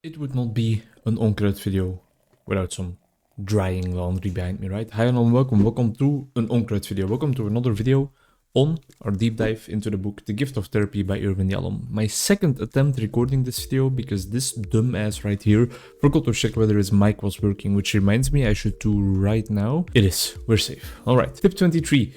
It would not be an Onkruid video without some drying laundry behind me, right? Hi and welcome to an Onkruid video. Welcome to another video on our deep dive into the book The Gift of Therapy by Yalom. My second attempt recording this video because this dumbass right here forgot to check whether his mic was working, which reminds me I should do right now. It is. We're safe. Alright, tip 23.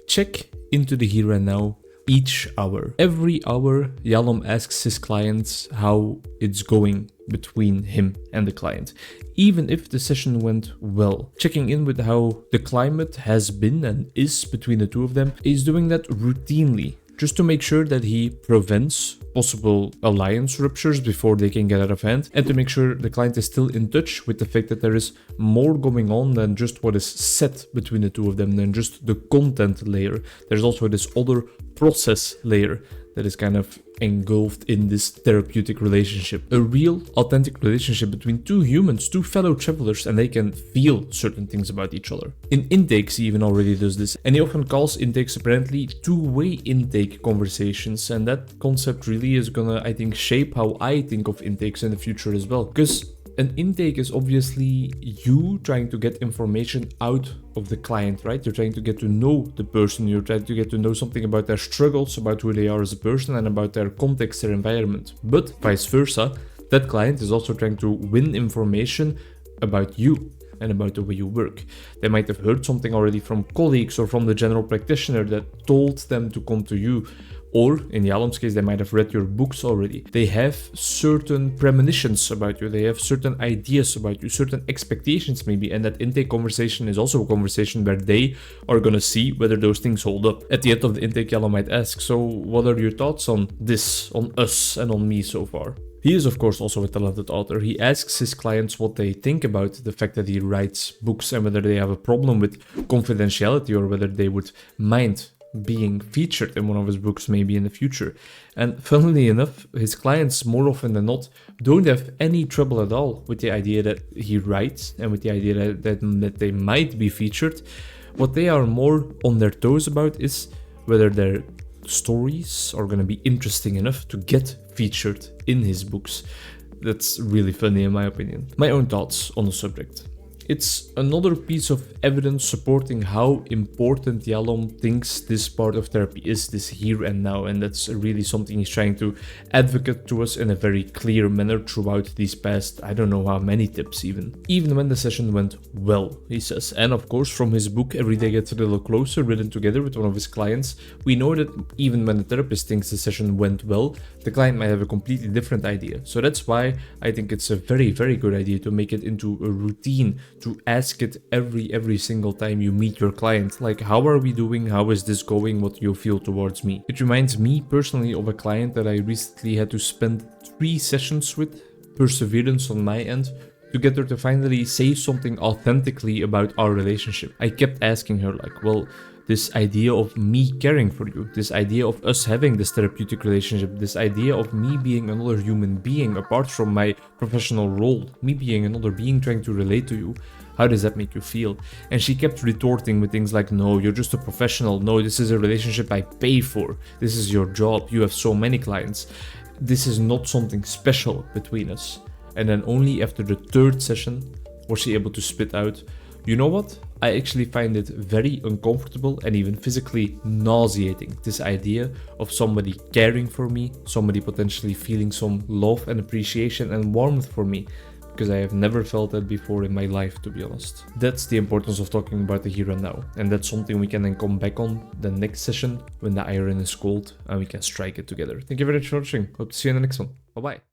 Check into the here and now each hour. Every hour, Yalom asks his clients how it's going between him and the client, even if the session went well. Checking in with how the climate has been and is between the two of them, is doing that routinely, just to make sure that he prevents possible alliance ruptures before they can get out of hand, and to make sure the client is still in touch with the fact that there is more going on than just what is said between the two of them, than just the content layer. There's also this other process layer that is kind of engulfed in this therapeutic relationship. A real, authentic relationship between two humans, two fellow travelers, and they can feel certain things about each other. In intakes, he even already does this, and he often calls intakes apparently two-way intake conversations, and that concept really is gonna, I think, shape how I think of intakes in the future as well. Because an intake is obviously you trying to get information out of the client, right? You're trying to get to know the person, you're trying to get to know something about their struggles, about who they are as a person, and about their context, their environment. But vice versa, that client is also trying to win information about you and about the way you work. They might have heard something already from colleagues or from the general practitioner that told them to come to you. Or, in Yalom's case, they might have read your books already. They have certain premonitions about you, they have certain ideas about you, certain expectations maybe, and that intake conversation is also a conversation where they are gonna see whether those things hold up. At the end of the intake, Yalom might ask, so what are your thoughts on this, on us, and on me so far? He is, of course, also a talented author. He asks his clients what they think about the fact that he writes books and whether they have a problem with confidentiality or whether they would mind being featured in one of his books maybe in the future. And funnily enough, his clients more often than not don't have any trouble at all with the idea that he writes and with the idea that they might be featured. What they are more on their toes about is whether their stories are going to be interesting enough to get featured in his books. That's really funny in my opinion. My own thoughts on the subject. It's another piece of evidence supporting how important Yalom thinks this part of therapy is, this here and now, and that's really something he's trying to advocate to us in a very clear manner throughout these past, I don't know how many tips even when the session went well, he says. And of course, from his book Every Day Gets a Little Closer, written together with one of his clients, we know that even when the therapist thinks the session went well, the client might have a completely different idea. So that's why I think it's a very, very good idea to make it into a routine, to ask it every single time you meet your client, like, how are we doing, how is this going, what do you feel towards me? It reminds me personally of a client that I recently had to spend 3 sessions with, perseverance on my end, to get her to finally say something authentically about our relationship. I kept asking her, like, well, this idea of me caring for you, this idea of us having this therapeutic relationship, this idea of me being another human being apart from my professional role, me being another being trying to relate to you, how does that make you feel? And she kept retorting with things like, no, you're just a professional, no, this is a relationship I pay for, this is your job, you have so many clients, this is not something special between us. And then only after the 3rd session was she able to spit out, you know what? I actually find it very uncomfortable and even physically nauseating, this idea of somebody caring for me, somebody potentially feeling some love and appreciation and warmth for me, because I have never felt that before in my life, to be honest. That's the importance of talking about the here and now, and that's something we can then come back on the next session when the iron is cold and we can strike it together. Thank you very much for watching. Hope to see you in the next one. Bye bye.